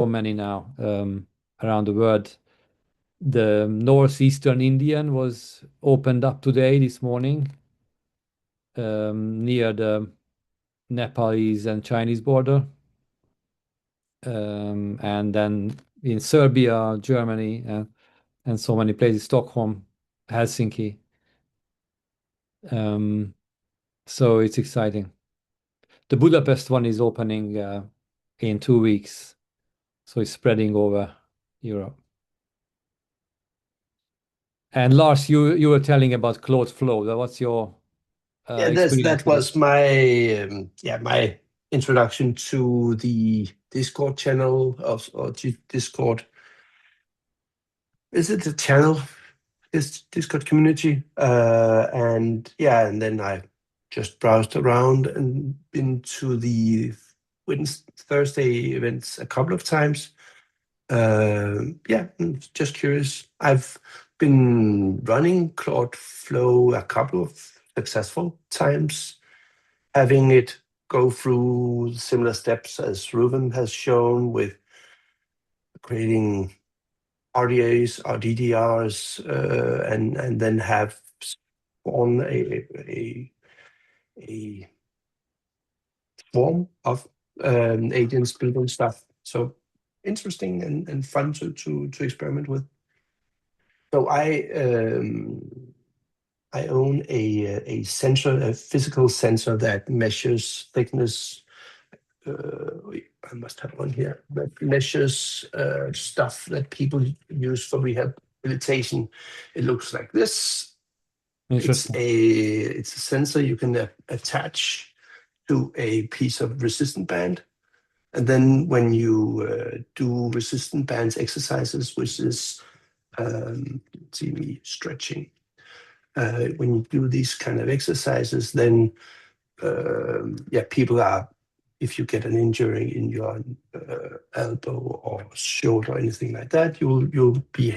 many now around the world. The northeastern Indian was opened up today, this morning, near the Nepalese and Chinese border. And then in Serbia, Germany, and so many places, Stockholm, Helsinki. So it's exciting. The Budapest one is opening in 2 weeks, so it's spreading over Europe. And Lars, you were telling about Claude Flow. What's your experience That with was it? my introduction to the Discord channel or Discord. Is it a channel? This Discord community, and then I just browsed around and been to the Thursday events a couple of times. I'm just curious. I've been running Claude Flow a couple of successful times, having it go through similar steps as Ruben has shown with creating RDAs or DDRs, and then have on a form of agents building stuff. So interesting and fun to experiment with. So I own a sensor, a physical sensor that measures thickness. I must have one here that measures stuff that people use for rehabilitation. It looks like this. Interesting. It's a sensor you can attach to a piece of resistant band. And then when you do resistant bands exercises, which is, see me stretching. When you do these kind of exercises, then people are, if you get an injury in your elbow or shoulder or anything like that, you'll be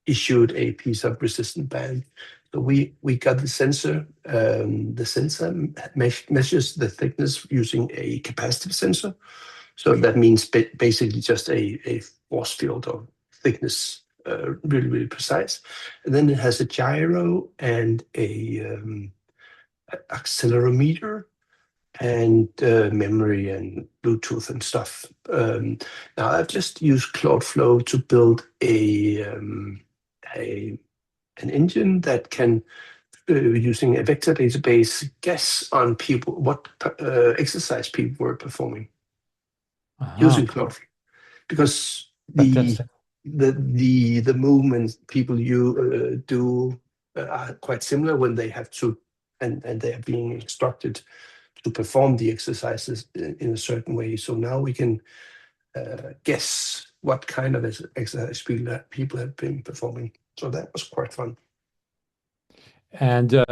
issued a piece of resistant band. So we got the sensor. The sensor measures the thickness using a capacitive sensor. So that means basically just a force field or thickness, really, really precise. And then it has a gyro and a accelerometer and memory and Bluetooth and stuff. Now I've just used Claude Flow to build an engine that can, using a vector database, guess on people what exercise people were performing using Claude Flow, because Fantastic. the movements people do are quite similar when they have to, and they are being instructed to perform the exercises in a certain way. So now we can guess what kind of exercise people have been performing. So that was quite fun. And you've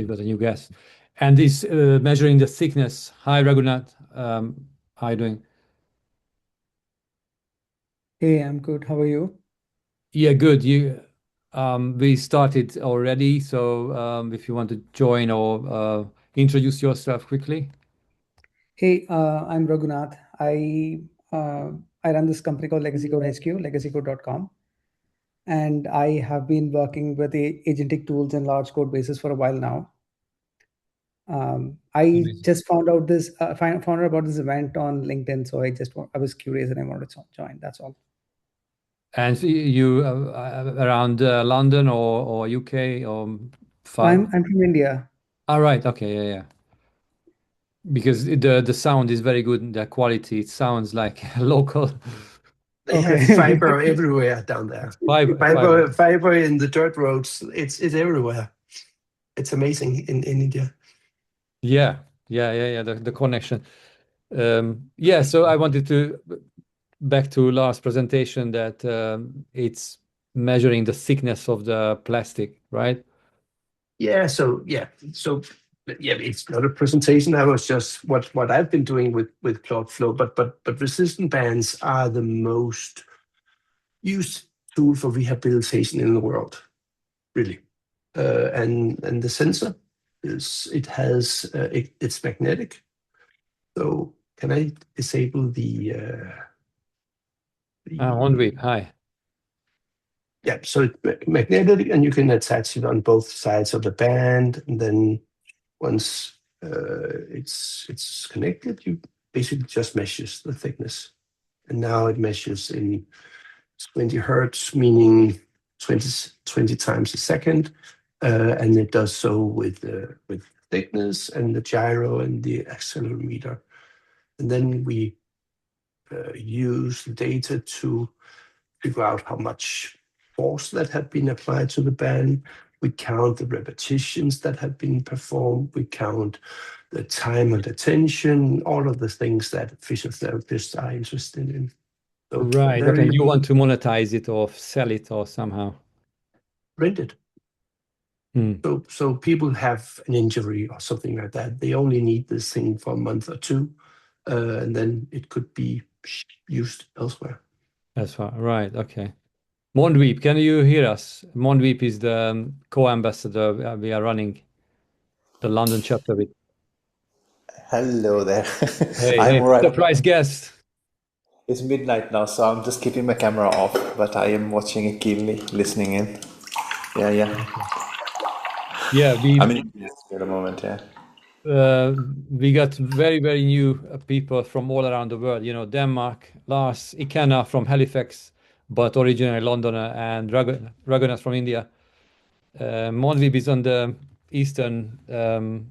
got a new guest. And this measuring the thickness. Hi, Ragunat. How are you doing? Hey, I'm good. How are you? Yeah, good. We started already, so if you want to join or introduce yourself quickly. Hey, I'm Ragunat. I run this company called Legacy Code HQ, legacycode.com. And I have been working with the agentic tools and large code bases for a while now. I Amazing. just found out about this event on LinkedIn, so I was curious and I wanted to join. That's all. And so you around London or UK or far? I'm from India. All right. Okay. Yeah. Because the sound is very good, the quality. It sounds like local. They have Okay. fiber everywhere down there. Fiber. Fiber in the dirt roads. It's everywhere. It's amazing in India. Yeah. The connection. So I wanted to back to Lars' presentation that it's measuring the thickness of the plastic, right? So it's not a presentation. That was just what I've been doing with Claude Flow. But resistant bands are the most used tool for rehabilitation in the world, really. And the sensor it's magnetic. So can I disable the Mondweep, hi. Yeah, so it's magnetic, and you can attach it on both sides of the band. And then once it's connected, you basically just measures the thickness. And now it measures in 20 hertz, meaning 20 times a second, and it does so with thickness and the gyro and the accelerometer. And then we use the data to figure out how much force that had been applied to the band. We count the repetitions that have been performed. We count the time and attention, all of the things that physiotherapists are interested in. So Right. Okay. You want to monetize it or sell it or somehow rent it. So people have an injury or something like that. They only need this thing for a month or two, and then it could be used elsewhere. That's right. Okay. Mondweep, can you hear us? Mondweep is the co-ambassador we are running the London chapter with. Hello there. Hey, all right. surprise guest. It's midnight now, so I'm just keeping my camera off, but I am watching it keenly, listening in. Yeah. Yeah, I'm in India at the moment, yeah. We got very, very new people from all around the world. Denmark, Lars, Ikenna from Halifax, but originally Londoner, and Ragunat from India. Mondweep is on the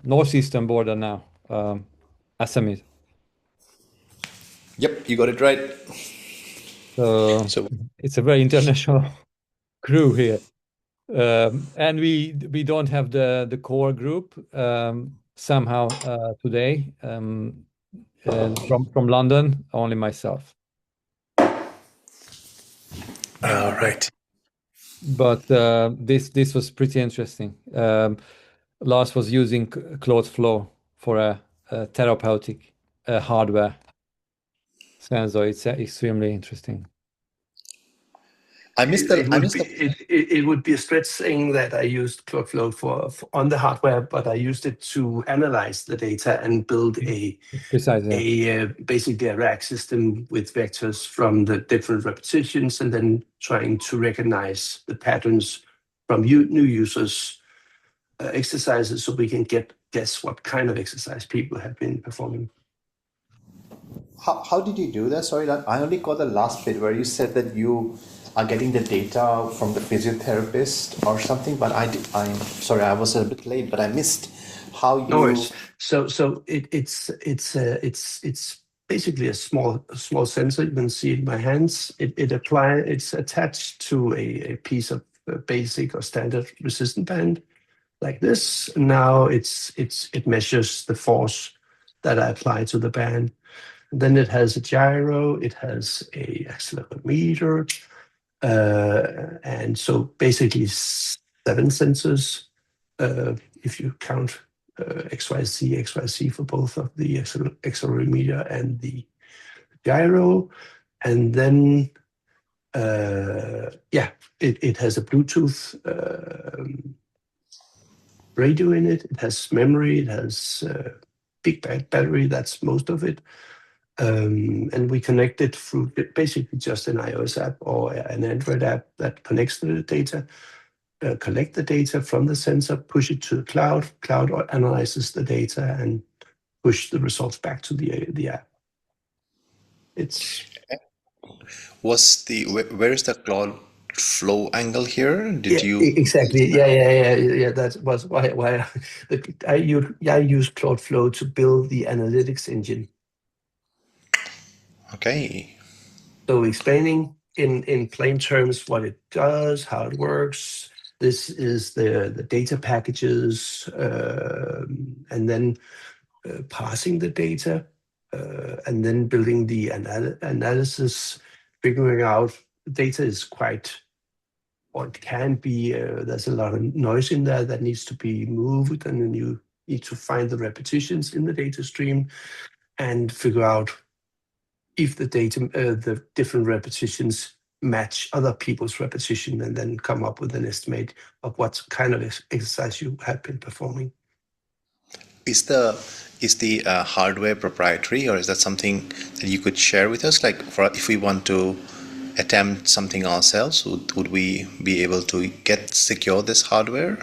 northeastern border now. Assam is. Yep, you got it right. So it's a very international crew here. And we don't have the core group somehow today from London, only myself. All right. But this was pretty interesting. Lars was using Claude Flow for a therapeutic hardware sensor. It's extremely interesting. It would be a stretch saying that I used Claude Flow for on the hardware, but I used it to analyze the data and build basically a rack system with vectors from the different repetitions, and then trying to recognize the patterns from new users' exercises, so we can guess what kind of exercise people have been performing. How did you do that? Sorry, I only caught the last bit where you said that you are getting the data from the physiotherapist or something, but I'm sorry, I was a bit late, but I missed how you. No worries. So it's basically a small sensor. You can see it in my hands. It's attached to a piece of basic or standard resistant band like this. Now it measures the force that I apply to the band. And then it has a gyro. It has a accelerometer. And so basically 7 sensors, if you count XYZ for both of the accelerometer and the gyro. And then, it has a Bluetooth radio in it. It has memory. It has big battery. That's most of it. And we connect it through basically just an iOS app or an Android app that connects to the data, collect the data from the sensor, push it to the cloud. Cloud analyzes the data and push the results back to the app. Where is the Claude Flow angle here? Did you exactly? Yeah. That was why I use Claude Flow to build the analytics engine. Okay. So explaining in plain terms what it does, how it works. This is the data packages, and then parsing the data, and then building the analysis, figuring out the data is quite, or it can be, there's a lot of noise in there that needs to be moved, and then you need to find the repetitions in the data stream and figure out if the data, the different repetitions match other people's repetition, and then come up with an estimate of what kind of exercise you have been performing. Is the hardware proprietary, or is that something that you could share with us? Like, for if we want to attempt something ourselves, would we be able to secure this hardware?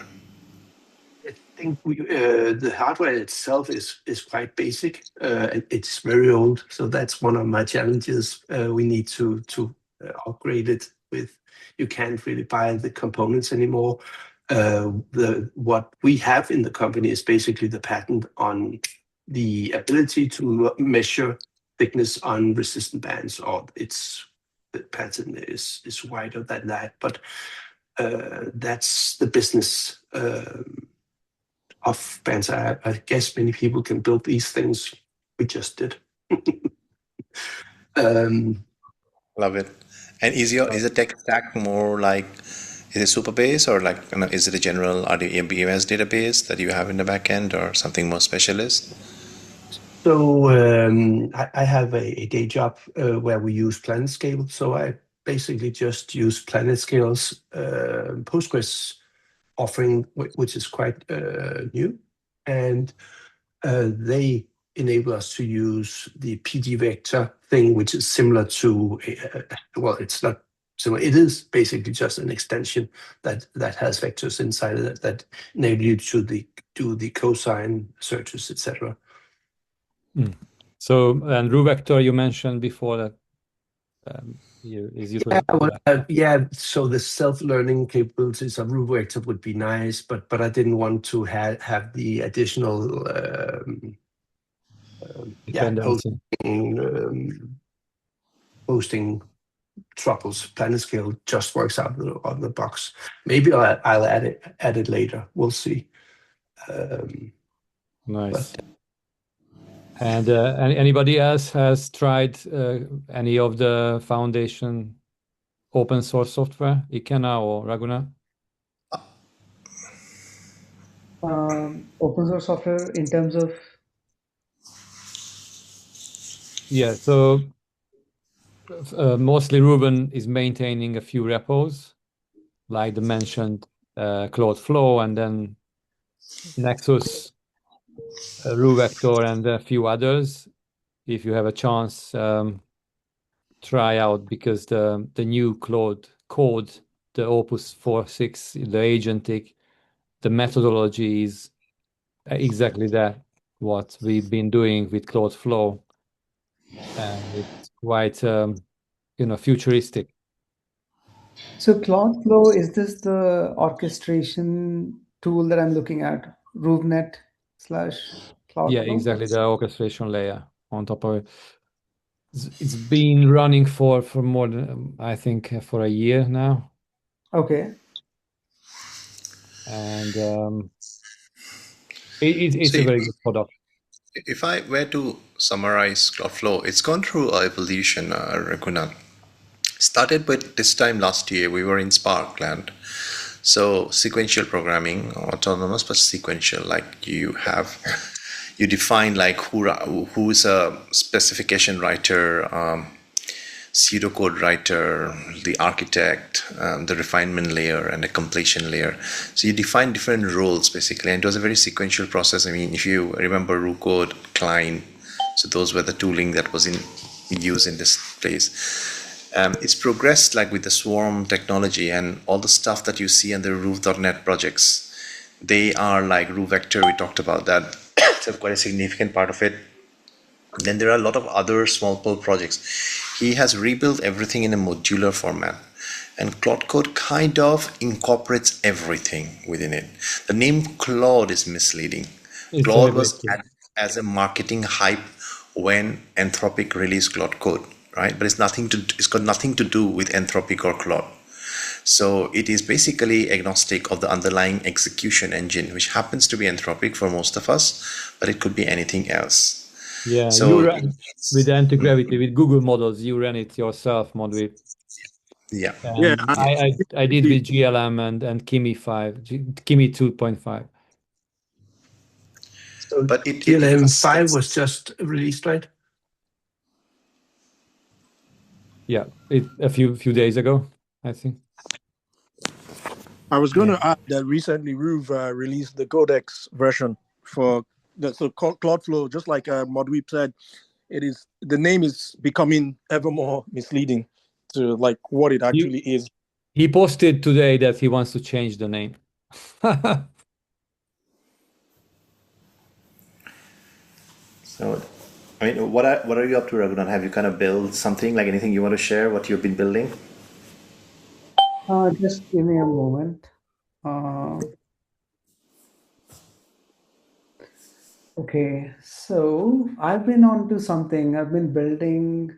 I think the hardware itself is quite basic. It's very old, so that's one of my challenges. We need to upgrade it with. You can't really buy the components anymore. What we have in the company is basically the patent on the ability to measure thickness on resistant bands, or the patent is wider than that, but that's the business of Bence. I guess many people can build these things. We just did. Love it. And is the tech stack more like, is it Superbase, or like, is it a general RDBMS database that you have in the back end, or something more specialist? So I have a day job where we use PlanetScale. So I basically just use PlanetScale's Postgres offering, which is quite new. And they enable us to use the pgvector thing, which is similar to, well, it's not similar. It is basically just an extension that has vectors inside of it that enable you to do the cosine searches, etc. So, and rehabilitation you mentioned before that is useful. So the self-learning capabilities of rehabilitation would be nice, but I didn't want to have the additional hosting troubles. PlanetScale just works out of the box. Maybe I'll add it later. We'll see. Nice. And anybody else has tried any of the foundation open source software, Ikenna or Ragunat? Open source software in terms of? Yeah, so mostly Ruben is maintaining a few repos, like the mentioned Claude Flow, and then Nexus, rehabilitation, and a few others. If you have a chance, try out, because the new Claude code, the Opus 4.6, the Agentic, the methodology is exactly that, what we've been doing with Claude Flow, and it's quite futuristic. So Claude Flow, is this the orchestration tool that I'm looking at? RubeNet / Claude Flow? Yeah, exactly, the orchestration layer on top of it. It's been running for more than, I think, for a year now. Okay. And it's a very good product. If I were to summarize Claude Flow, it's gone through an evolution, Ragunat. Started with this time last year, we were in Spark land. So sequential programming, autonomous but sequential, like you define like who is a specification writer, pseudocode writer, the architect, the refinement layer, and the completion layer. So you define different roles basically, and it was a very sequential process. I mean, if you remember RuCode, Klein, so those were the tooling that was in use in this place. It's progressed like with the Swarm technology and all the stuff that you see in the Roof.net projects. They are like rehabilitation, we talked about that. It's quite a significant part of it. Then there are a lot of other small projects. He has rebuilt everything in a modular format. And Claude Code kind of incorporates everything within it. The name Claude is misleading. Claude was as a marketing hype when Anthropic released Claude Code, right? But it's got nothing to do with Anthropic or Claude. So it is basically agnostic of the underlying execution engine, which happens to be Anthropic for most of us, but it could be anything else. Yeah, so you run with anti-gravity, with Google models, you ran it yourself, Mondweep. Yeah. And I did with GLM and Kimi 2.5. So but GLM 5 was just released, right? Yeah, a few days ago, I think. I was going to add that recently Ruve released the Codex version for So Claude Flow, just like Mondweep said, the name is becoming ever more misleading to like what it actually is. He posted today that he wants to change the name. So, I mean, what are you up to, Ragunat? Have you kind of built something, like anything you want to share, what you've been building? Just give me a moment. Okay, so I've been on to something. I've been building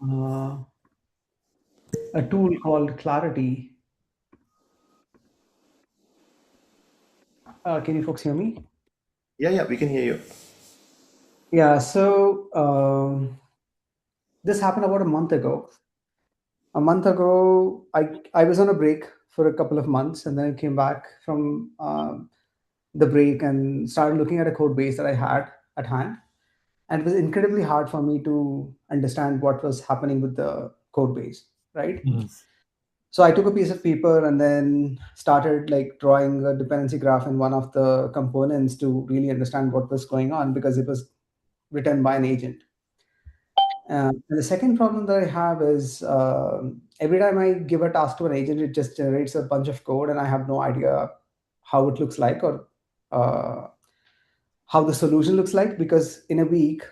a tool called Clarity. Can you folks hear me? Yeah, we can hear you. Yeah, so this happened about a month ago. A month ago, I was on a break for a couple of months, and then I came back from the break and started looking at a code base that I had at hand. And it was incredibly hard for me to understand what was happening with the code base, right? So I took a piece of paper and then started like drawing a dependency graph in one of the components to really understand what was going on, because it was written by an agent. And the second problem that I have is every time I give a task to an agent, it just generates a bunch of code, and I have no idea how it looks like or how the solution looks like, because in a week,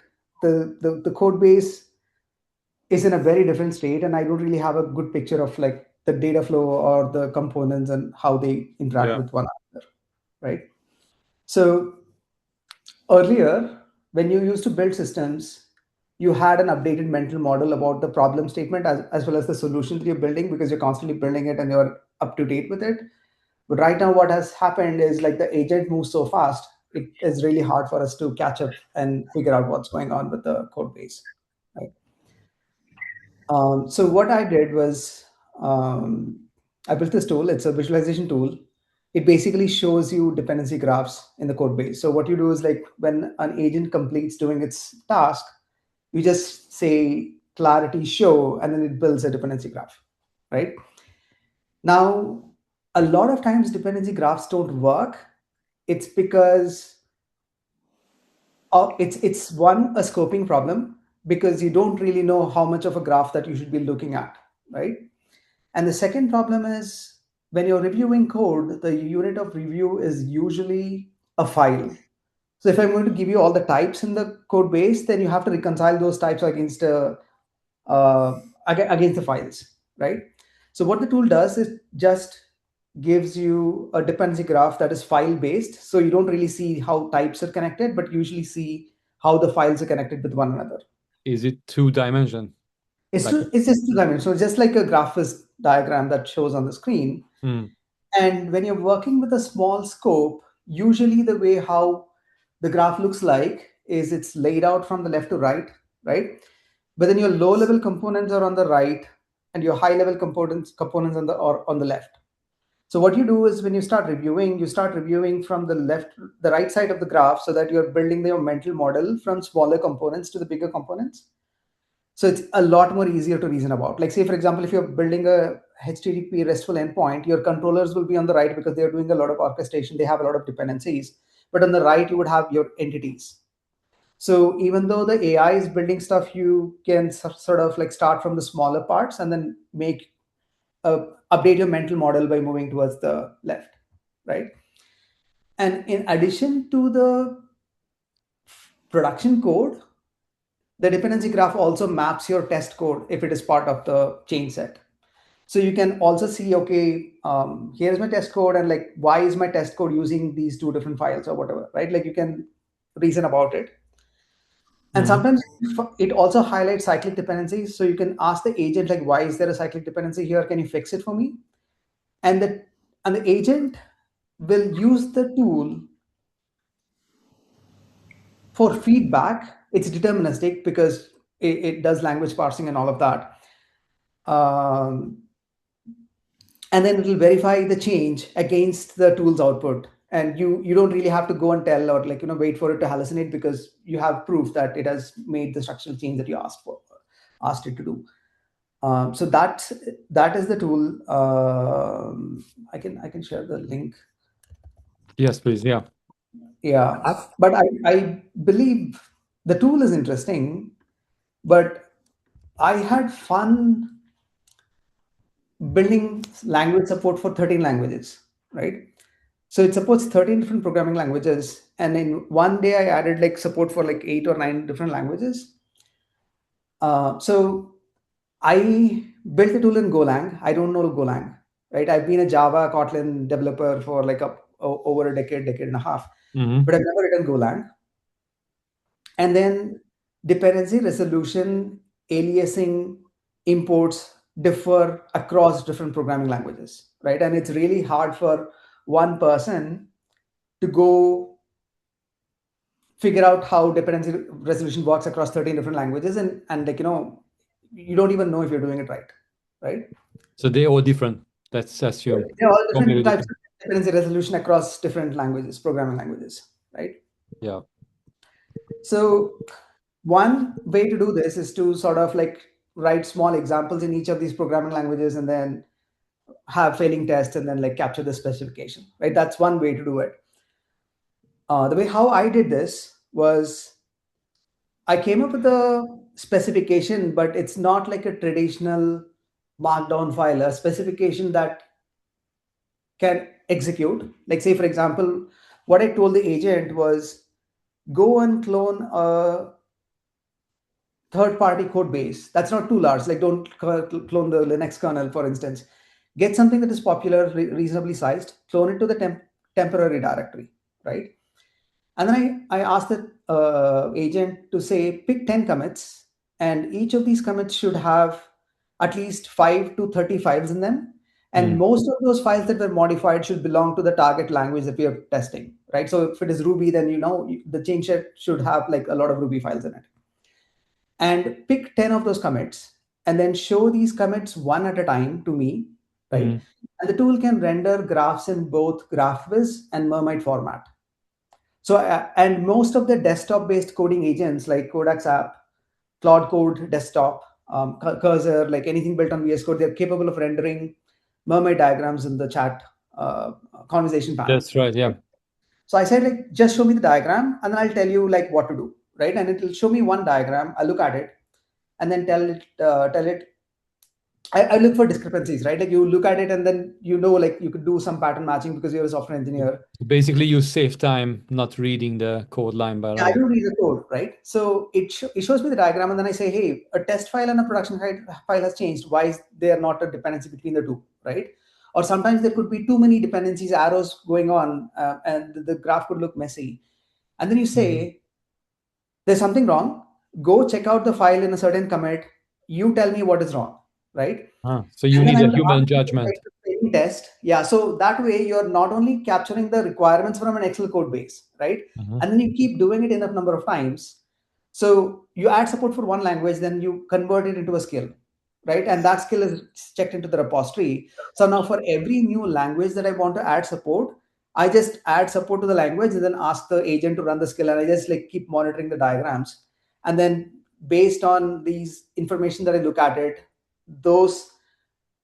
the code base is in a very different state, and I don't really have a good picture of like the data flow or the components and how they interact with one another, right? So earlier, when you used to build systems, you had an updated mental model about the problem statement as well as the solution that you're building, because you're constantly building it and you're up to date with it. But right now, what has happened is like the agent moves so fast, it is really hard for us to catch up and figure out what's going on with the code base, right? So what I did was I built this tool. It's a visualization tool. It basically shows you dependency graphs in the code base. So what you do is like when an agent completes doing its task, you just say clarity show, and then it builds a dependency graph, right? Now, a lot of times dependency graphs don't work. It's because it's one, a scoping problem, because you don't really know how much of a graph that you should be looking at, right? And the second problem is when you're reviewing code, the unit of review is usually a file. So if I'm going to give you all the types in the code base, then you have to reconcile those types against the files, right? So what the tool does is just gives you a dependency graph that is file based. So you don't really see how types are connected, but usually see how the files are connected with one another. Is it 2-dimension? It's just 2-dimensional. So just like a graphist diagram that shows on the screen. And when you're working with a small scope, usually the way how the graph looks like is it's laid out from the left to right, right? But then your low level components are on the right, and your high level components on the left. So what you do is when you start reviewing from the right side of the graph, so that you're building your mental model from smaller components to the bigger components. So it's a lot more easier to reason about. Like say, for example, if you're building a HTTP RESTful endpoint, your controllers will be on the right because they're doing a lot of orchestration. They have a lot of dependencies. But on the right, you would have your entities. So even though the AI is building stuff, you can sort of like start from the smaller parts and then update your mental model by moving towards the left, right? And in addition to the production code, the dependency graph also maps your test code if it is part of the chain set. So you can also see, okay, here's my test code, and like, why is my test code using these two different files or whatever, right? Like you can reason about it. And sometimes it also highlights cyclic dependencies. So you can ask the agent, like, why is there a cyclic dependency here? Can you fix it for me? And the agent will use the tool for feedback. It's deterministic because it does language parsing and all of that. And then it will verify the change against the tool's output. And you don't really have to go and tell or like, wait for it to hallucinate, because you have proof that it has made the structural change that you asked it to do. So that is the tool. I can share the link. Yes, please. Yeah. Yeah, but I believe the tool is interesting, but I had fun building language support for 13 languages, right? So it supports 13 different programming languages. And in one day, I added like support for like 8 or 9 different languages. So I built a tool in Golang. I don't know Golang, right? I've been a Java Kotlin developer for like over a decade and a half, but I've never written Golang. And then dependency resolution, aliasing, imports differ across different programming languages, right? And it's really hard for one person to go figure out how dependency resolution works across 13 different languages, and like, you don't even know if you're doing it right? So they're all different. Let's assume. They're all Completely different types of dependency resolution across different languages, programming languages, right? Yeah. So one way to do this is to sort of like write small examples in each of these programming languages and then have failing tests and then like capture the specification, right? That's one way to do it. The way how I did this was I came up with a specification, but it's not like a traditional markdown file, a specification that can execute. Like, say, for example, what I told the agent was go and clone a third-party code base. That's not too large. Like, don't clone the Linux kernel, for instance. Get something that is popular, reasonably sized, clone it to the temporary directory, right? And then I asked the agent to say, pick 10 commits, and each of these commits should have at least 5 to 30 files in them. And most of those files that were modified should belong to the target language that we are testing, right? So if it is Ruby, then the change set should have like a lot of Ruby files in it. And pick 10 of those commits and then show these commits one at a time to me, right? And the tool can render graphs in both GraphViz and Mermaid format. So, and most of the desktop-based coding agents like Codex app, Claude Code desktop, Cursor, like anything built on VS Code, they're capable of rendering mermaid diagrams in the chat conversation panel. That's right, yeah. So I said, like, just show me the diagram and then I'll tell you like what to do, right? And it will show me one diagram. I'll look at it and then tell it. I look for discrepancies, right? Like you look at it and then like you could do some pattern matching because you're a software engineer. Basically, you save time not reading the code line by line. I don't read the code, right? So it shows me the diagram and then I say, hey, a test file and a production file has changed. Why is there not a dependency between the two, right? Or sometimes there could be too many dependencies, arrows going on, and the graph could look messy. And then you say, there's something wrong. Go check out the file in a certain commit. You tell me what is wrong, right? So you need a human judgment. Test. Yeah. So that way you're not only capturing the requirements from an Excel code base, right? And then you keep doing it enough number of times. So you add support for one language, then you convert it into a skill, right? And that skill is checked into the repository. So now for every new language that I want to add support, I just add support to the language and then ask the agent to run the skill. And I just like keep monitoring the diagrams. And then based on these information that I look at it, those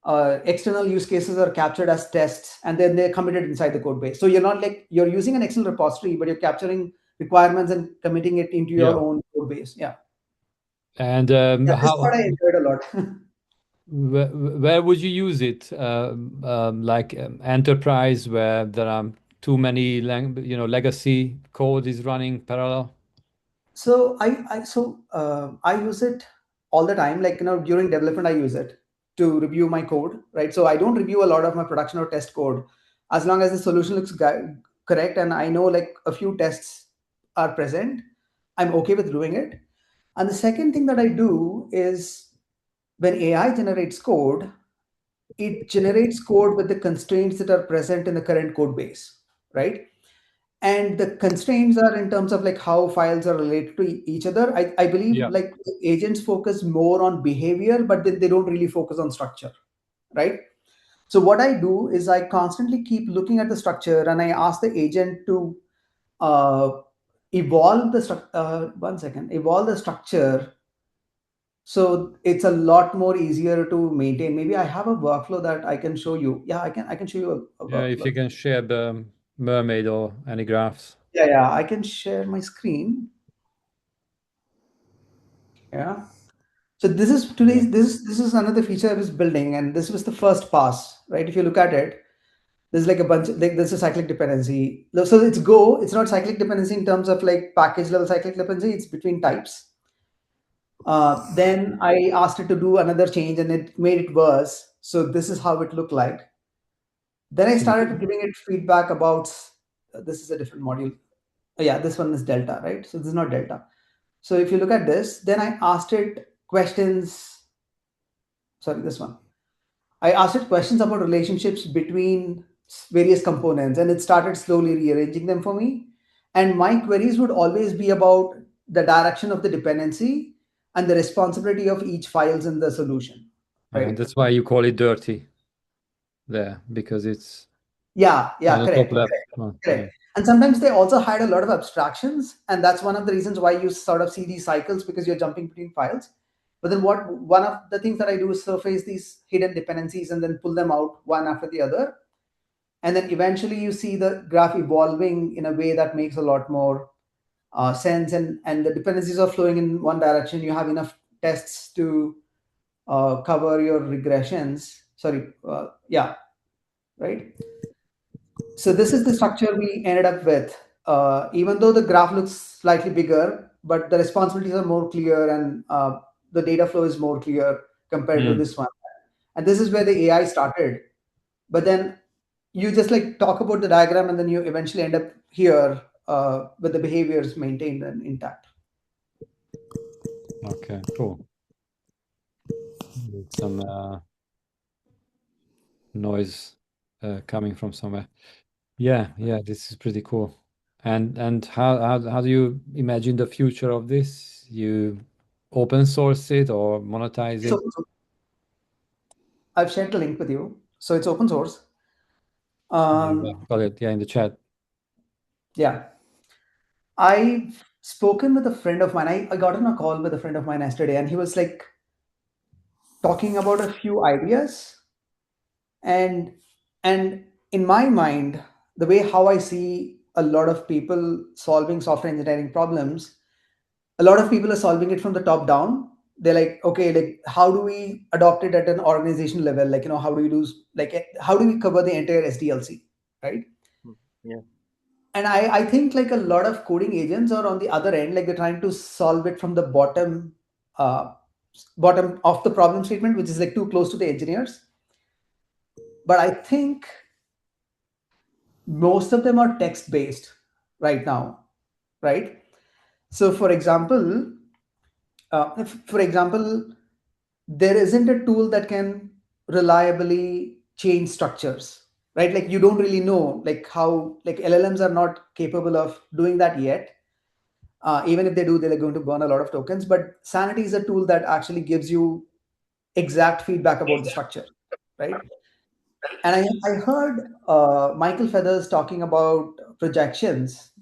external use cases are captured as tests and then they're committed inside the code base. So you're not like you're using an Excel repository, but you're capturing requirements and committing it into your own code base. Yeah. And this is what I enjoyed a lot. Where would you use it? Like enterprise, where there are too many legacy code is running parallel? So I use it all the time. Like during development, I use it to review my code, right? So I don't review a lot of my production or test code, as long as the solution looks correct and I know like a few tests are present, I'm okay with doing it. And the second thing that I do is when AI generates code, it generates code with the constraints that are present in the current code base, right? And the constraints are in terms of like how files are related to each other. I believe like agents focus more on behavior, but then they don't really focus on structure, right? So what I do is I constantly keep looking at the structure and I ask the agent to evolve the structure. So it's a lot more easier to maintain. Maybe I have a workflow that I can show you. Yeah, I can show you a workflow. If you can share the mermaid or any graphs. Yeah, I can share my screen. Yeah. So this is today's this is another feature I was building, and this was the first pass, right? If you look at it, there's like a bunch like there's a cyclic dependency. So it's Go, it's not cyclic dependency in terms of like package level cyclic dependency, it's between types. Then I asked it to do another change and it made it worse. So this is how it looked like. Then I started giving it feedback about this is a different module. Yeah, this one is Delta, right? So this is not Delta. So if you look at this, then I asked it questions. Sorry, this one. I asked it questions about relationships between various components, and it started slowly rearranging them for me. And my queries would always be about the direction of the dependency and the responsibility of each files in the solution. Right? And that's why you call it dirty there, because it's Yeah, on the top correct. left. Correct. And sometimes they also had a lot of abstractions, and that's one of the reasons why you sort of see these cycles, because you're jumping between files. But then one of the things that I do is surface these hidden dependencies and then pull them out one after the other. And then eventually you see the graph evolving in a way that makes a lot more sense, and the dependencies are flowing in one direction. You have enough tests to cover your regressions. Sorry, right? So this is the structure we ended up with. Even though the graph looks slightly bigger, but the responsibilities are more clear, and the data flow is more clear compared to this one. And this is where the AI started. But then you just like talk about the diagram, and then you eventually end up here with the behaviors maintained and intact. Okay, cool. Some noise coming from somewhere. Yeah, this is pretty cool. And how do you imagine the future of this? You open source it or monetize it? So I've shared the link with you. So it's open source. Got it. Yeah, in the chat. Yeah. I've spoken with a friend of mine. I got on a call with a friend of mine yesterday, and he was like talking about a few ideas. And in my mind, the way how I see a lot of people solving software engineering problems, a lot of people are solving it from the top down. They're like, okay, like how do we adopt it at an organization level? Like, how do we do, like, how do we cover the entire SDLC, right? Yeah. And I think like a lot of coding agents are on the other end, like they're trying to solve it from the bottom of the problem statement, which is like too close to the engineers. But I think most of them are text based right now, right? So for example, there isn't a tool that can reliably change structures, right? Like you don't really know like how, like LLMs are not capable of doing that yet. Even if they do, they're going to burn a lot of tokens. But Sanity is a tool that actually gives you exact feedback about the structure, right? And I heard Michael Feathers talking about projections.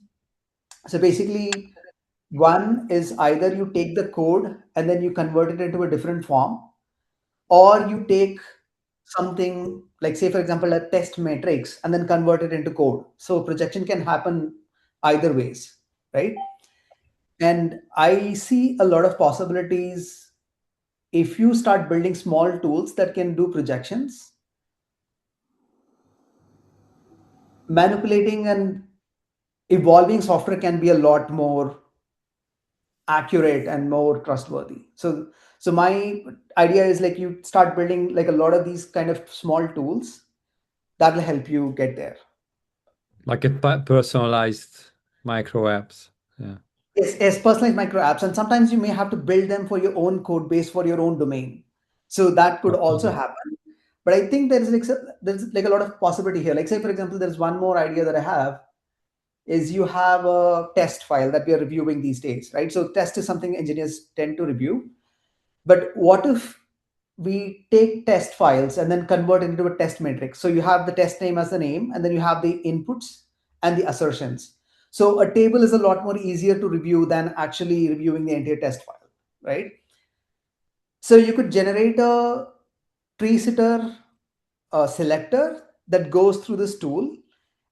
So basically, one is either you take the code and then you convert it into a different form, or you take something like, say, for example, a test matrix and then convert it into code. So projection can happen either ways, right? And I see a lot of possibilities if you start building small tools that can do projections. Manipulating and evolving software can be a lot more accurate and more trustworthy. So my idea is like you start building like a lot of these kind of small tools that will help you get there. Like a personalized micro apps. Yeah. Yes, personalized micro apps, and sometimes you may have to build them for your own code base for your own domain. So that could also happen. But I think there's like a lot of possibility here. Like say for example, there's one more idea that I have is you have a test file that we are reviewing these days, right? So test is something engineers tend to review. But what if we take test files and then convert it into a test matrix? So you have the test name as the name, and then you have the inputs and the assertions. So a table is a lot more easier to review than actually reviewing the entire test file, right? So you could generate a tree sitter selector that goes through this tool,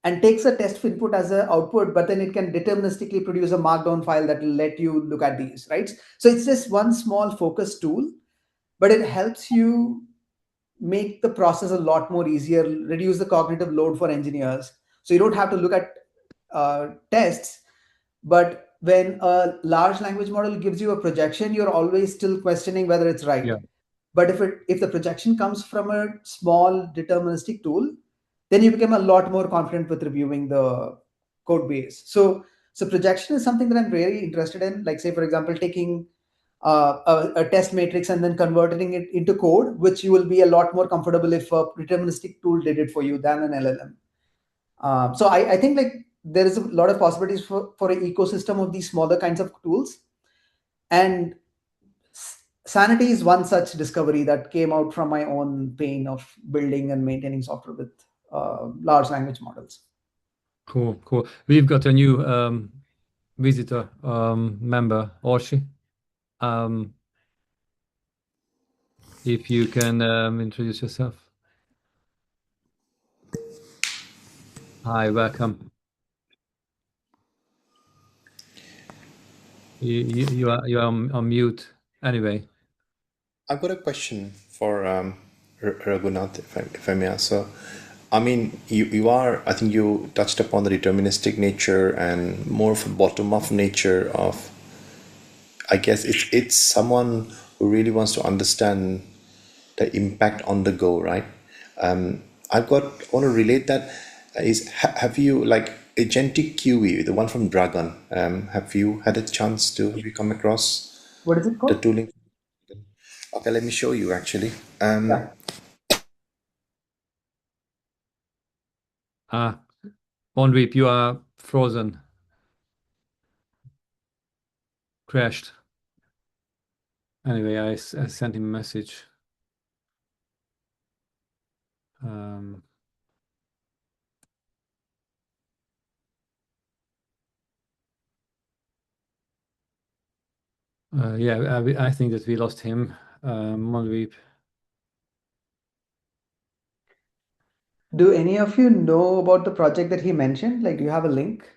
and takes a test input as an output, but then it can deterministically produce a markdown file that will let you look at these, right? So it's just one small focus tool, but it helps you make the process a lot more easier, reduce the cognitive load for engineers. So you don't have to look at tests, but when a large language model gives you a projection, you're always still questioning whether it's right. Yeah. But if the projection comes from a small deterministic tool, then you become a lot more confident with reviewing the code base. So projection is something that I'm very interested in. Like, say, for example, taking a test matrix and then converting it into code, which you will be a lot more comfortable if a deterministic tool did it for you than an LLM. So I think like there is a lot of possibilities for an ecosystem of these smaller kinds of tools. And Sanity is one such discovery that came out from my own pain of building and maintaining software with large language models. Cool. We've got a new visitor member, Orshi. If you can introduce yourself. Hi, welcome. You are on mute anyway. I've got a question for Ragunat, if I may ask. So, I mean, I think you touched upon the deterministic nature and more of a bottom-up nature of, I guess it's someone who really wants to understand the impact on the go, right? I want to relate that have you, like Agentic QE, the one from Dragon, have you had a chance to, have you come across What is it the called? tooling? Okay, let me show you actually. Yeah. Mondweep, you are frozen. Crashed. Anyway, I sent him a message. Yeah, I think that we lost him. Mondweep. Do any of you know about the project that he mentioned? Like, do you have a link?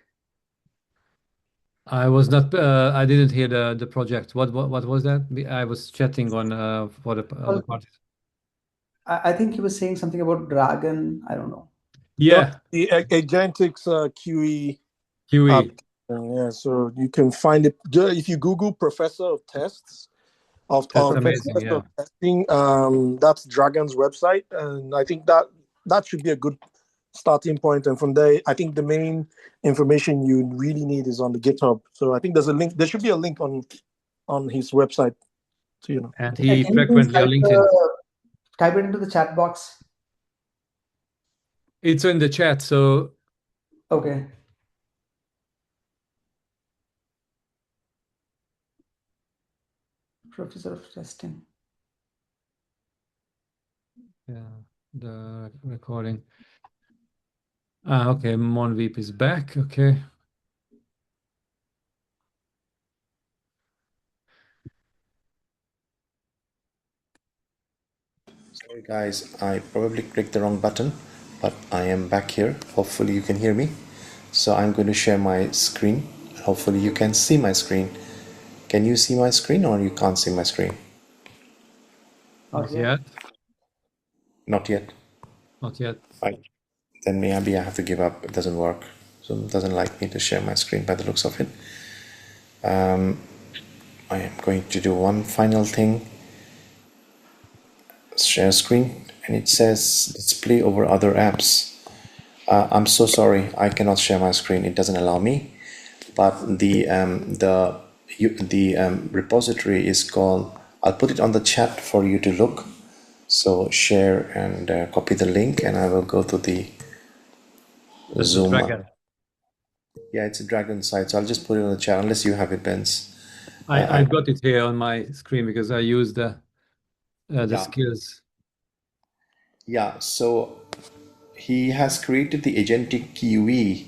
I was not. I didn't hear the project. What was that? I was chatting on for the other parties. I think he was saying something about Dragon. I don't know. Yeah, The Agentics QE. QE. Yeah, so you can find it if you Google Professor of Tests of That's Professor amazing. Yeah. of Testing. That's Dragon's website, and I think that should be a good starting point. And from there, I think the main information you really need is on the GitHub. So I think there's a link. There should be a link on his website. So, you know. And Can he you please frequently on LinkedIn. type it into the chat box? It's in the chat, so Okay. Professor of Testing. yeah, the recording. Okay, Mondweep is back. Okay. Sorry guys, I probably clicked the wrong button, but I am back here. Hopefully you can hear me. So I'm going to share my screen. Hopefully you can see my screen. Can you see my screen or you can't see my screen? Not yet. Not yet. Not yet. Right. Then maybe I have to give up. It doesn't work. So it doesn't like me to share my screen by the looks of it. I am going to do one final thing. Share screen, and it says display over other apps. I'm so sorry, I cannot share my screen. It doesn't allow me. But the repository is called. I'll put it on the chat for you to look. So share and copy the link, and I will go to the That's Zoom. Dragon. Yeah, it's a Dragon site. So I'll just put it on the chat unless you have it, Bence. I've got it here on my screen because I use the skills. Yeah, so he has created the Agentic QE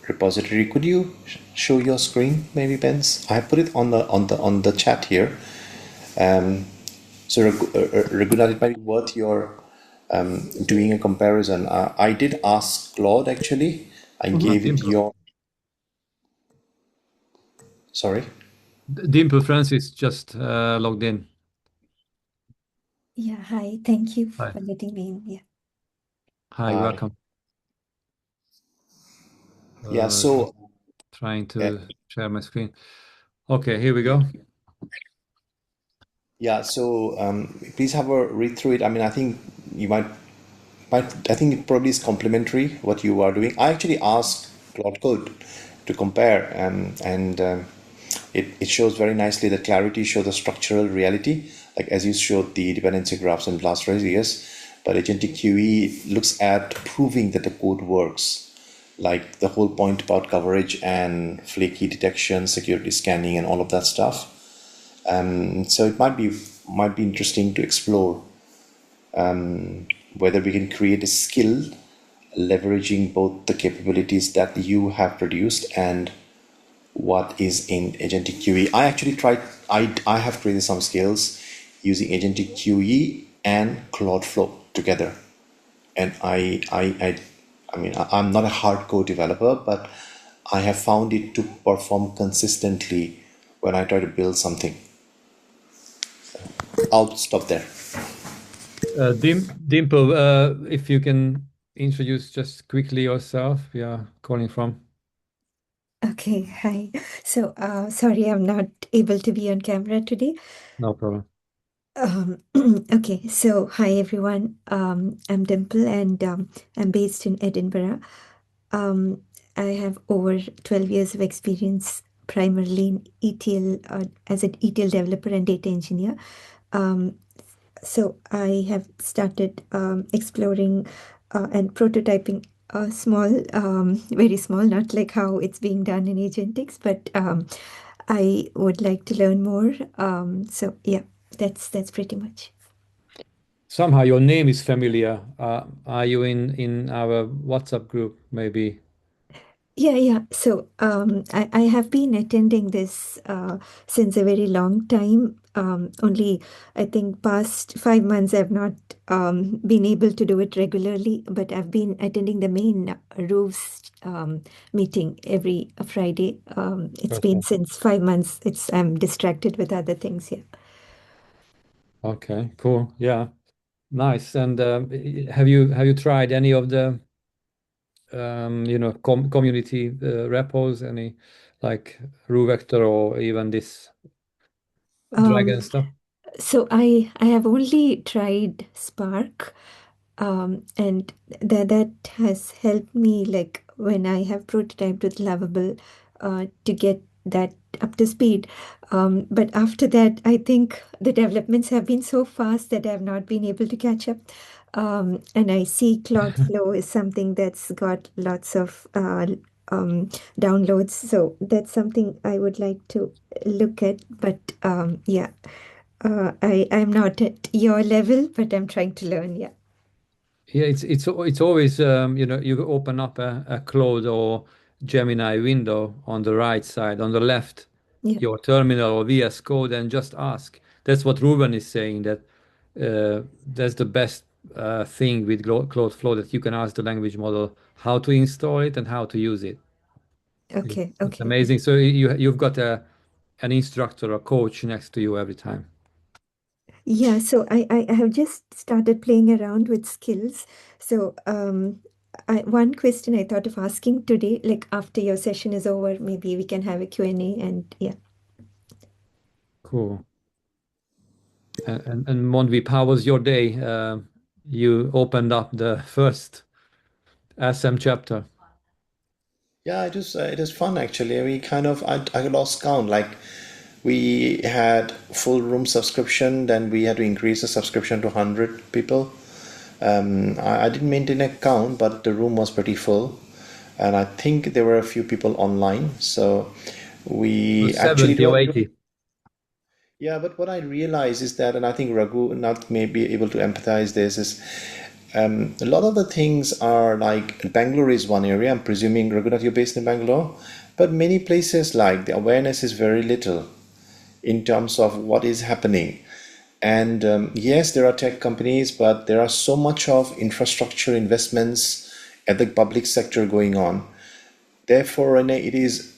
repository. Could you show your screen, maybe, Bence? I put it on the chat here. So Ragunat, it might be worth your doing a comparison. I did ask Claude actually. I gave it Dimple. your. Sorry. Dimple Francis just logged in. Yeah, hi. Thank you Hi. for letting me in. Yeah. Hi, welcome. Yeah, so trying to share my screen. Okay, here we go. yeah, so please have a read through it. I mean, I think you might I think it probably is complementary what you are doing. I actually asked Claude Code to compare, and it shows very nicely the clarity, show the structural reality, like as you showed the dependency graphs and blast radius. But Agentic QE looks at proving that the code works, like the whole point about coverage and flaky detection, security scanning, and all of that stuff. So it might be interesting to explore whether we can create a skill leveraging both the capabilities that you have produced and what is in Agentic QE. I actually tried, I have created some skills using Agentic QE and Claude Flow together. And I mean, I'm not a hardcore developer, but I have found it to perform consistently when I try to build something. I'll stop there. Dimple, if you can introduce just quickly yourself, we are calling from. Okay, hi. So, sorry, I'm not able to be on camera today. No problem. Okay, so hi everyone. I'm Dimple and I'm based in Edinburgh. I have over 12 years of experience primarily in ETL as an ETL developer and data engineer. So I have started exploring and prototyping small, very small, not like how it's being done in Agentics, but I would like to learn more. So yeah, that's pretty much. Somehow your name is familiar. Are you in our WhatsApp group, maybe? Yeah. So I have been attending this since a very long time. Only I think past 5 months I've not been able to do it regularly, but I've been attending the main roofs meeting every Friday. It's been since 5 months. I'm distracted with other things here. Okay, cool. Yeah, nice. And have you tried any of the community repos, any like rehabilitation or even this dragon stuff? So I have only tried Spark, and that has helped me, like when I have prototyped with Lovable, to get that up to speed. But after that, I think the developments have been so fast that I have not been able to catch up. And I see Claude Flow is something that's got lots of downloads, so that's something I would like to look at. But yeah. I'm not at your level, but I'm trying to learn. Yeah. Yeah, it's always you open up a Claude or Gemini window on the right side, on the left, Yeah. your terminal or VS Code, and just ask. That's what Ruben is saying, that that's the best thing with Claude Flow, that you can ask the language model how to install it and how to use it. Okay. It's amazing. So you've got an instructor, a coach next to you every time. Yeah. So I have just started playing around with skills. So one question I thought of asking today, like after your session is over, maybe we can have a Q&A, and yeah. Cool. And Mondweep, how was your day? You opened up the first Assam chapter. Yeah, it is fun actually. We kind of I lost count. Like we had full room subscription, then we had to increase the subscription to 100 people. I didn't maintain a count, but the room was pretty full, and I think there were a few people online. So we actually 70 or 80. Yeah, but what I realize is that, and I think Ragunat may be able to empathize this, is a lot of the things are like Bangalore is one area. I'm presuming Ragunat, you're based in Bangalore, but many places like the awareness is very little in terms of what is happening. And yes, there are tech companies, but there are so much of infrastructure investments at the public sector going on. Therefore, Rene, it is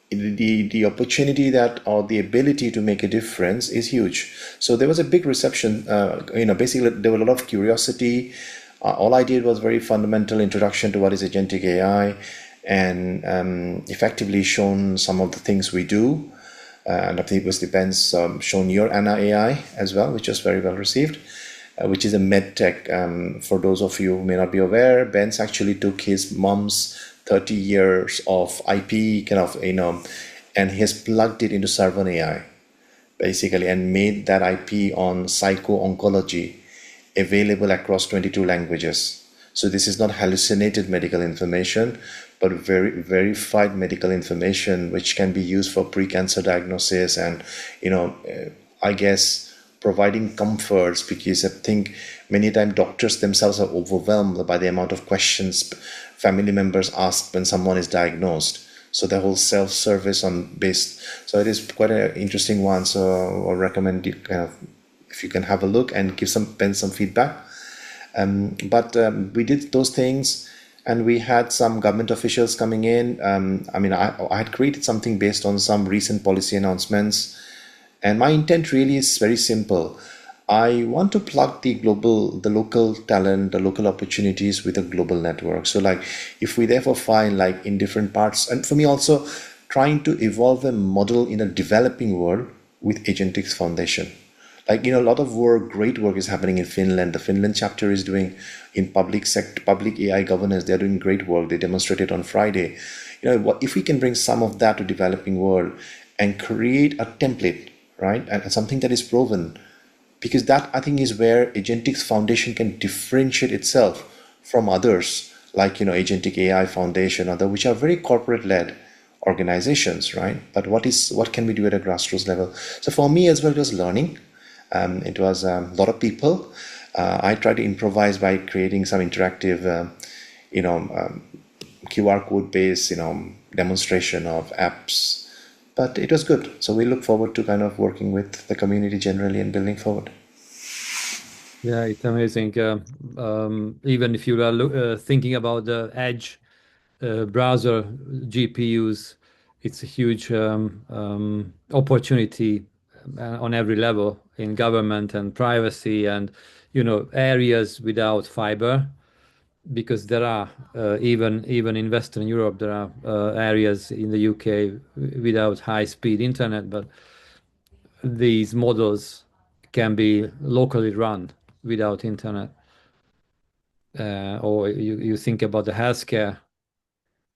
the opportunity that, or the ability to make a difference is huge. So there was a big reception. Basically there was a lot of curiosity. All I did was very fundamental introduction to what is agentic AI, and effectively shown some of the things we do. And I think it was Bence shown your Anna AI as well, which was very well received, which is a med tech. For those of you who may not be aware, Bence actually took his mom's 30 years of IP and he has plugged it into Servant AI basically, and made that IP on psycho-oncology available across 22 languages. So this is not hallucinated medical information, but very verified medical information which can be used for pre-cancer diagnosis and I guess providing comforts, because I think many times doctors themselves are overwhelmed by the amount of questions family members ask when someone is diagnosed. So the whole self-service so it is quite an interesting one. So I recommend you if you can have a look and give some feedback. But we did those things, and we had some government officials coming in. I had created something based on some recent policy announcements, and my intent really is very simple. I want to plug the local talent, the local opportunities with a global network. So like if we therefore find like in different parts, and for me also trying to evolve a model in a developing world with Agentics Foundation. Like, a lot of great work is happening in Finland. The Finland chapter is doing in public AI governance. They're doing great work. They demonstrated on Friday. If we can bring some of that to developing world and create a template, right? And something that is proven, because that I think is where Agentics Foundation can differentiate itself from others, like, Agentic AI Foundation, which are very corporate-led organizations, right? But what can we do at a grassroots level? So for me as well, it was learning. It was a lot of people. I tried to improvise by creating some interactive, QR code based, demonstration of apps. But it was good. So we look forward to kind of working with the community generally and building forward. Yeah, it's amazing. Even if you are thinking about the edge browser GPUs, it's a huge opportunity on every level in government and privacy and areas without fiber, because there are even in Western Europe there are areas in the UK without high-speed internet, but these models can be locally run without internet. Or you think about the healthcare,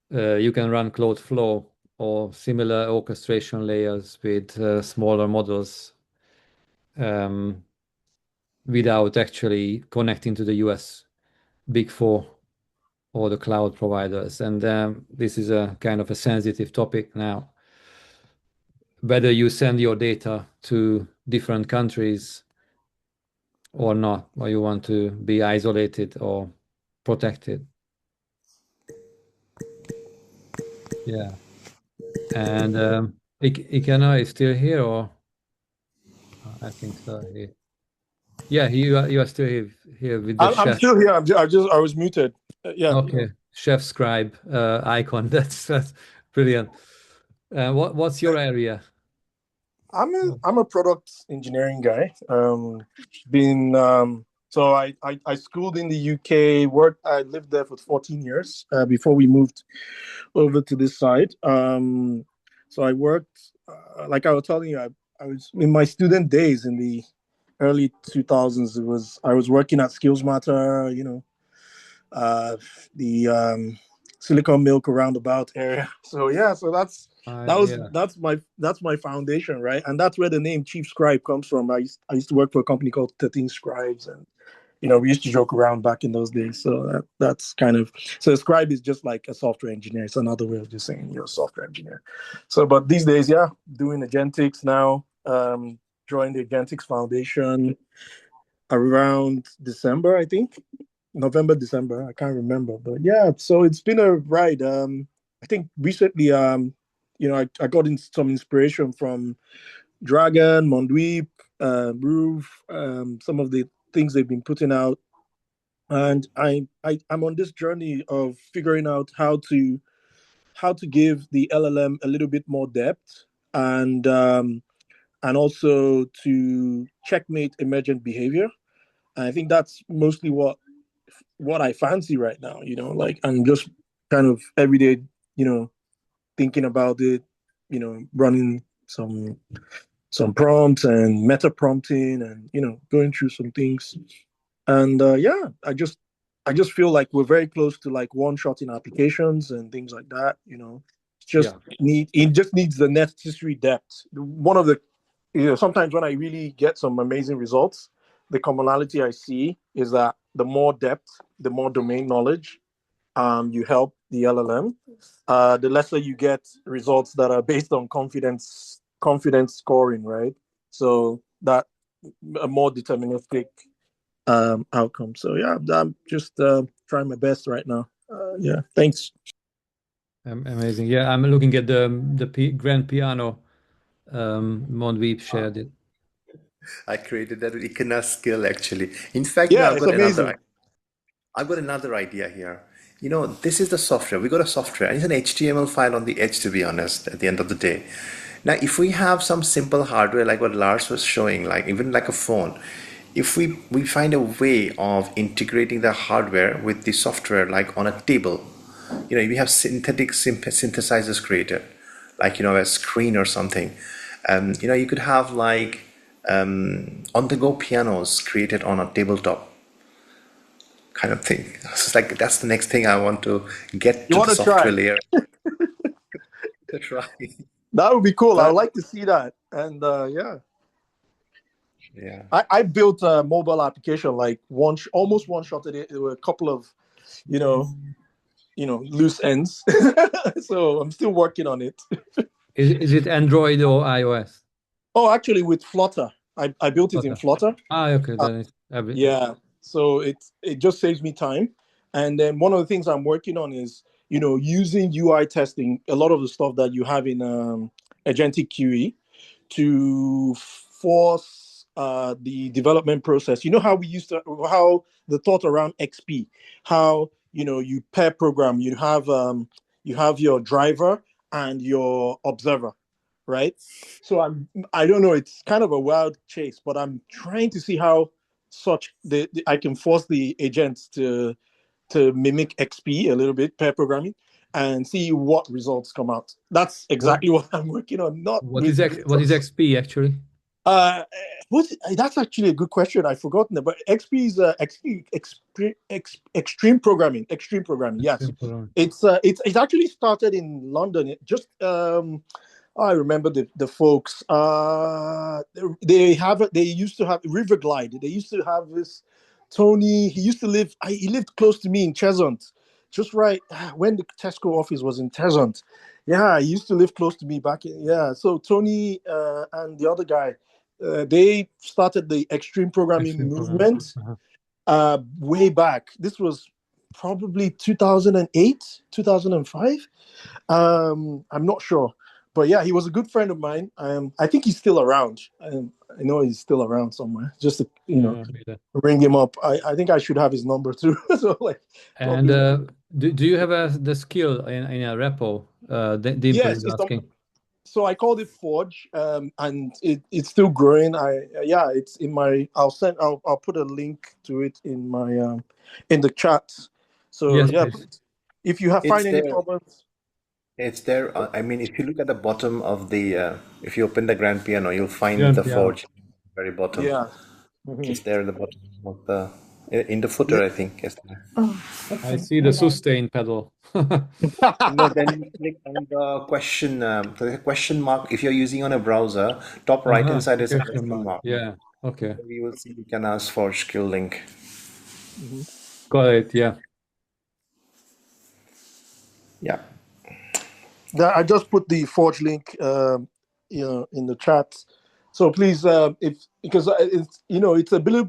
you can run Claude Flow or similar orchestration layers with smaller models without actually connecting to the US Big Four or the cloud providers. And this is a kind of a sensitive topic now. Whether you send your data to different countries or not, or you want to be isolated or protected. Yeah. And Ikenna is still here, or I think so. Yeah, you are still here with the I'm chef. still here. I was muted. Yeah. Okay, chef scribe icon. That's brilliant. What's your area? I'm a product engineering guy. So I schooled in the UK. I lived there for 14 years before we moved over to this side. So I worked, like I was telling you, I was in my student days in the early 2000s. I was working at Skills Matter, the Silicon Milk roundabout area. So yeah, so that's my foundation, right? And that's where the name Chief Scribe comes from. I used to work for a company called 13 Scribes, and we used to joke around back in those days. So that's kind of, so a scribe is just like a software engineer. It's another way of just saying you're a software engineer. So, but these days, yeah, doing Agentics now. Joined the Agentics Foundation around December, I think. November, December, I can't remember, but yeah, so it's been a ride. I think recently, I got some inspiration from Dragon, Mondweep, Roof, some of the things they've been putting out, and I'm on this journey of figuring out how to give the LLM a little bit more depth, and also to checkmate emergent behavior. And I think that's mostly what I fancy right now. Like I'm just kind of every day, thinking about it, running some prompts and meta prompting, and going through some things. And yeah, I just feel like we're very close to like one-shotting applications and things like that. It just needs the necessary depth. One of the sometimes when I really get some amazing results, the commonality I see is that the more depth, the more domain knowledge you help the LLM, the lesser you get results that are based on confidence scoring, right? So that a more deterministic outcome. So yeah, I'm just trying my best right now. Yeah, thanks. Amazing. Yeah, I'm looking at the grand piano. Mondweep shared it. I created that with Ikenna skill actually. In fact, Yeah, it's amazing. I've got another idea here. This is the software. We got a software, and it's an HTML file on the edge, to be honest, at the end of the day. Now, if we have some simple hardware like what Lars was showing, like even like a phone, if we find a way of integrating the hardware with the software, like on a table, we have synthetic synthesizers created, like, a screen or something. You could have like on-the-go pianos created on a tabletop kind of thing. It's like that's the next thing I want to get to the software layer. To try. That would be cool. I would like to see that. And yeah. I built a mobile application like almost one-shotted it. There were a couple of, loose ends. So I'm still working on it. Is it Android or iOS? Oh, actually with Flutter. I built it in Flutter. Okay. Then it's everything. Yeah. So it just saves me time. And then one of the things I'm working on is, using UI testing, a lot of the stuff that you have in Agentic QE, to force the development process. You know how how the thought around XP, how you pair program, you have your driver and your observer, right? So I don't know, it's kind of a wild chase, but I'm trying to see how I can force the agents to mimic XP a little bit, pair programming, and see what results come out. That's exactly what I'm working on. What is XP actually? That's actually a good question. I've forgotten it, but XP is extreme programming. Extreme programming. Yes, it's actually started in London. I remember the folks. They used to have Riverglide. They used to have this Tony. He lived close to me in Cheshunt, just right when the Tesco office was in Cheshunt. Yeah, he used to live close to me back in. Yeah, so Tony and the other guy, they started the extreme programming movement way back. This was probably 2008, 2005. I'm not sure. But yeah, he was a good friend of mine. I think he's still around. I know he's still around somewhere. Just to ring him up. I think I should have his number too. So like. And do you have the skill in a repo? Dimple is asking. So I called it Forge, and it's still growing. It's in my. I'll put a link to it in my in the chat. So yes, yeah, please. if you find any problems. It's there. I mean, if you look at the bottom of the, if you open the grand piano, you'll find the Forge at the very bottom. Yeah. It's there at the bottom of in the footer, I think. It's there. Oh, I see the sustain pedal. No, then you click on the question, the question mark. If you're using on a browser, top right hand side is a question mark. Yeah. Okay. So you will see Ikenna's Forge skill link. Got it. Yeah. Yeah. I just put the Forge link, in the chat. So please, because it's a bit.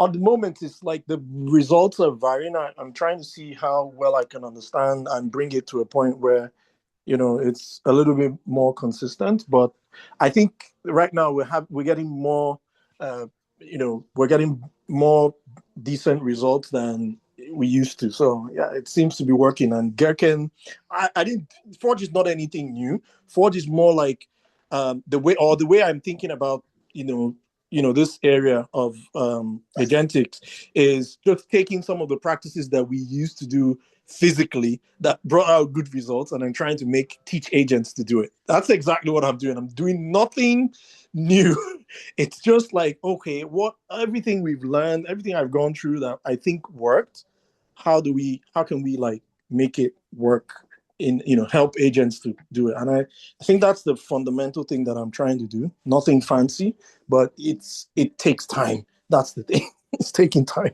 At the moment, it's like the results are varying. I'm trying to see how well I can understand and bring it to a point where, it's a little bit more consistent. But I think right now we're getting more we're getting more decent results than we used to. So yeah, it seems to be working. And Gherkin, I didn't. Forge is not anything new. Forge is more like the way I'm thinking about this area of agentics is just taking some of the practices that we used to do physically that brought out good results, and I'm trying to teach agents to do it. That's exactly what I'm doing. I'm doing nothing new. It's just like, okay, everything we've learned, everything I've gone through that I think worked, how can we like make it work in help agents to do it? And I think that's the fundamental thing that I'm trying to do. Nothing fancy, but it takes time. That's the thing. It's taking time.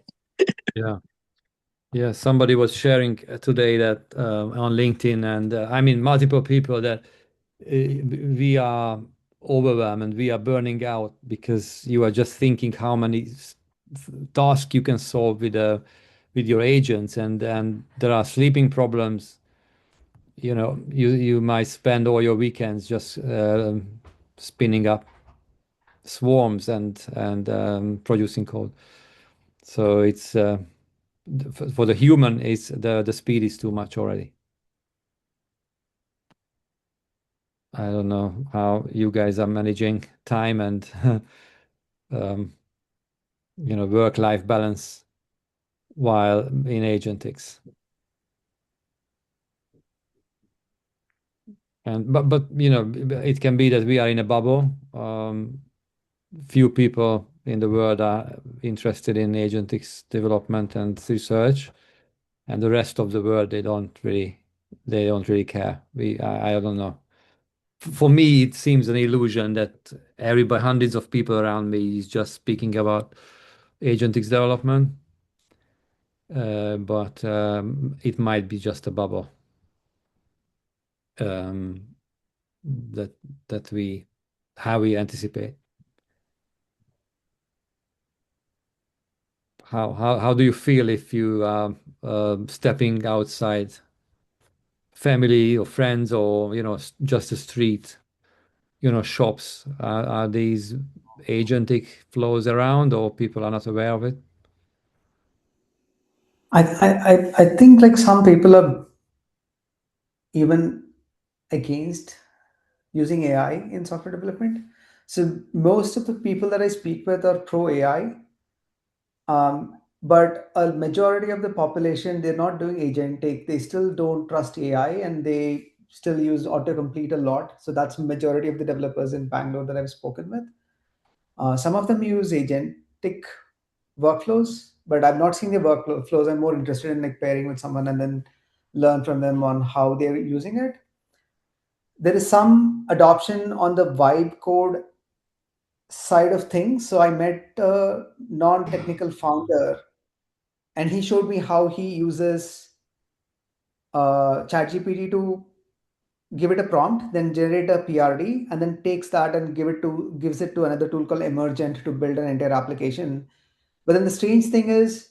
Yeah, somebody was sharing today that on LinkedIn, and I mean multiple people, that we are overwhelmed and we are burning out because you are just thinking how many tasks you can solve with your agents, and there are sleeping problems. You might spend all your weekends just spinning up swarms and producing code. So it's for the human, is the speed is too much already. I don't know how you guys are managing time and work-life balance while in Agentics. But it can be that we are in a bubble. Few people in the world are interested in Agentics development and research, and the rest of the world, they don't really care. I don't know. For me, it seems an illusion that everybody, hundreds of people around me, is just speaking about Agentics development, but it might be just a bubble that we anticipate. How do you feel if you are stepping outside family or friends, or just the street, shops? Are these agentic flows around, or people are not aware of it? I think like some people are even against using AI in software development. So most of the people that I speak with are pro AI, but a majority of the population, they're not doing agentic. They still don't trust AI, and they still use autocomplete a lot. So that's majority of the developers in Bangalore that I've spoken with. Some of them use agentic workflows, but I've not seen the workflows. I'm more interested in like pairing with someone and then learn from them on how they're using it. There is some adoption on the vibe code side of things. So I met a non-technical founder, and he showed me how he uses ChatGPT to give it a prompt, then generate a PRD, and then takes that and gives it to another tool called Emergent to build an entire application. But then the strange thing is,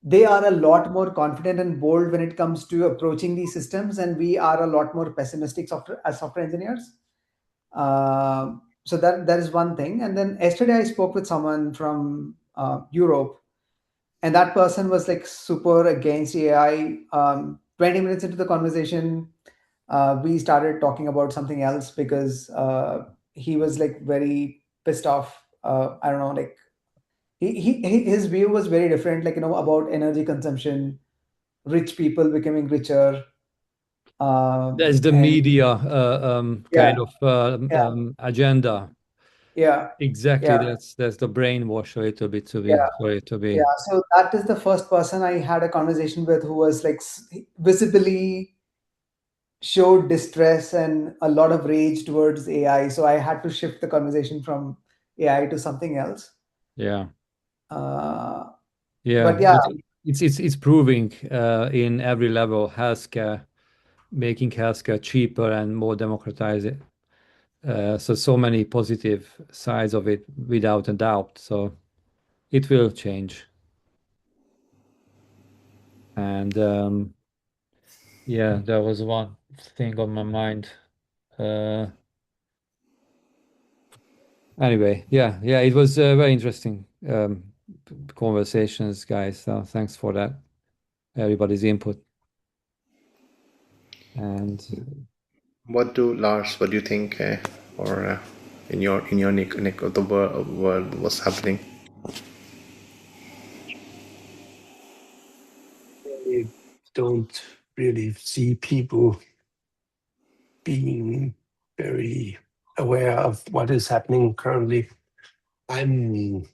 they are a lot more confident and bold when it comes to approaching these systems, and we are a lot more pessimistic as software engineers. So that is one thing. And then yesterday I spoke with someone from Europe, and that person was like super against AI. 20 minutes into the conversation, we started talking about something else because he was like very pissed off. I don't know, like his view was very different, like about energy consumption, rich people becoming richer. That's the And media yeah, kind of yeah, agenda. yeah, Exactly, yeah, that's the brainwash a little bit to be yeah. for it to be. Yeah, so that is the first person I had a conversation with who was like visibly showed distress and a lot of rage towards AI. So I had to shift the conversation from AI to something else. Yeah. Uh, Yeah, but yeah, but it's proving in every level, healthcare, making healthcare cheaper and more democratized. So many positive sides of it, without a doubt. So it will change. And yeah, there was one thing on my mind. Uh, Anyway, yeah, it was very interesting conversations, guys. So thanks for that, everybody's input. And What do you think, or in your neck of the world, what's happening? I don't really see people being very aware of what is happening currently. I run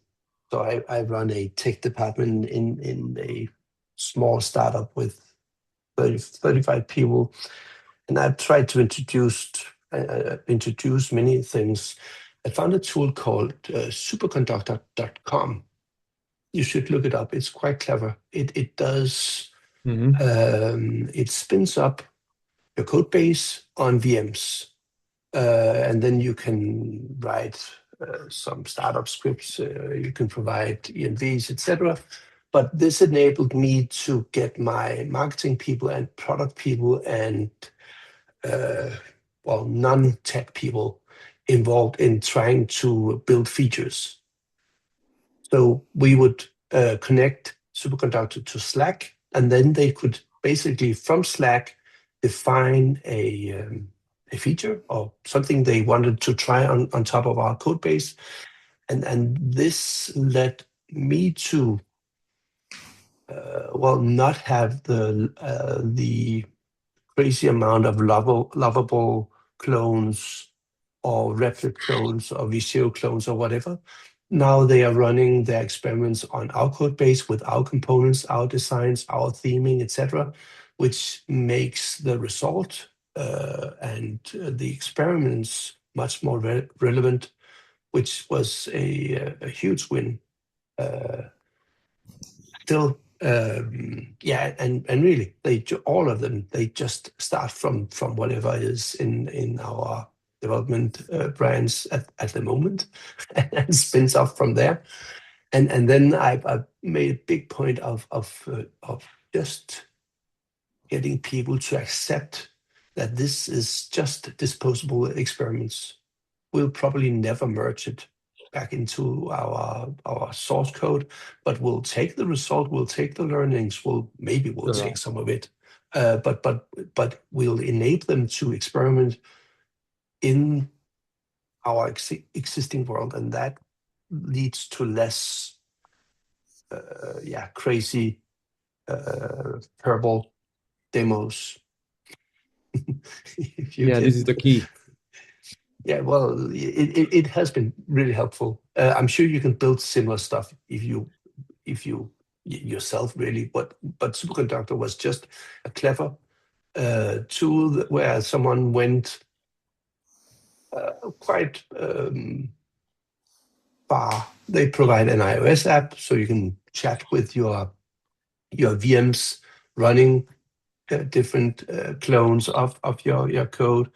a tech department in a small startup with 35 people, and I've tried to introduce many things. I found a tool called superconductor.com. You should look it up. It's quite clever. It does. It spins up your code base on VMs, and then you can write some startup scripts. You can provide ENVs, etc. But this enabled me to get my marketing people and product people and non-tech people involved in trying to build features. So we would connect Superconductor to Slack, and then they could basically from Slack define a feature or something they wanted to try on top of our code base. And this led me to not have the crazy amount of lovable clones or Replit clones or V0 clones or whatever. Now they are running their experiments on our code base with our components, our designs, our theming, etc., which makes the result and the experiments much more relevant, which was a huge win. Still, and really, all of them, they just start from whatever is in our development branch at the moment and spins off from there. And then I've made a big point of just getting people to accept that this is just disposable experiments. We'll probably never merge it back into our source code, but we'll take the result, we'll take the learnings, we'll take some of it, but we'll enable them to experiment in our existing world, and that leads to less crazy verbal demos. This is the key. Yeah, well, it has been really helpful. I'm sure you can build similar stuff if you yourself really, but Superconductor was just a clever tool where someone went quite far. They provide an iOS app so you can chat with your VMs running different clones of your code.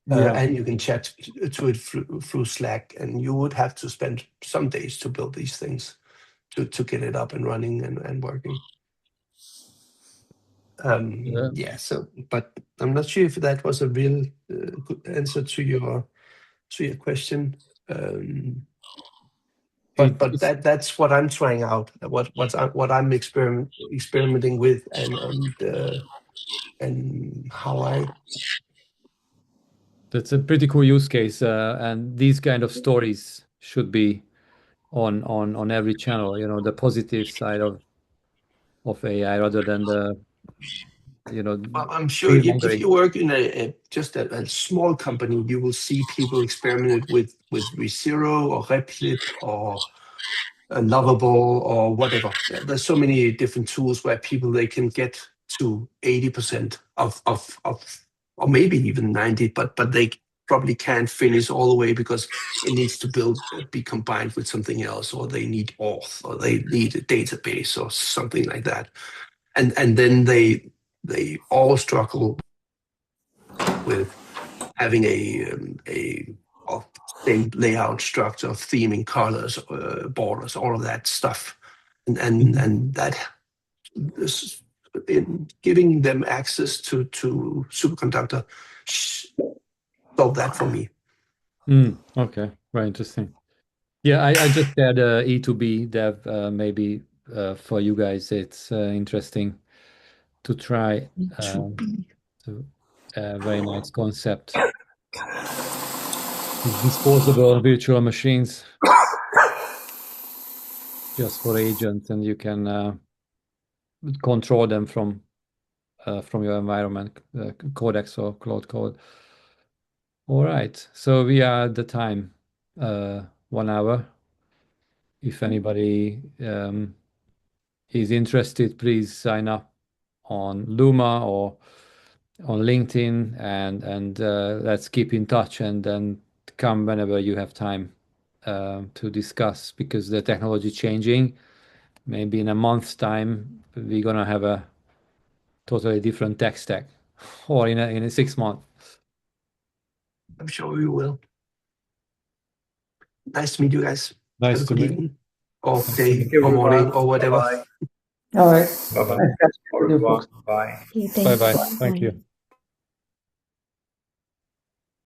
And you can chat to it through Slack, and you would have to spend some days to build these things to get it up and running and working. But I'm not sure if that was a real good answer to your question. But that's what I'm trying out. What I'm experimenting with, and how I. That's a pretty cool use case, and these kind of stories should be on every channel. You know, the positive side of AI rather than the I'm sure if you work in just a small company, you will see people experiment with ReZero or Replit or Lovable or whatever. There's so many different tools where they can get to 80% of or maybe even 90, but they probably can't finish all the way because it needs to be combined with something else, or they need auth, or they need a database or something like that. And then they all struggle with having a same layout structure of theming, colors, borders, all of that stuff, and that is in giving them access to Superconductor solve that for me. Okay, very interesting. Yeah, I just had E2B dev. Maybe for you guys, it's interesting to try. Very nice concept. Disposable virtual machines just for agents, and you can control them from your environment, Codex or Cloud Code. All right, so we are at the time, 1 hour. If anybody is interested, please sign up on Luma or on LinkedIn, and let's keep in touch, and then come whenever you have time to discuss, because the technology is changing. Maybe in a month's time, we're gonna have a totally different tech stack, or in a 6 months. I'm sure we will. Nice to meet you guys. Nice Have a to good meet evening, or Thank day, you. or morning, or whatever. Bye. All right. Bye-bye. Nice catching up with you folks. Bye. Okay, thank Bye-bye. you. Thank you.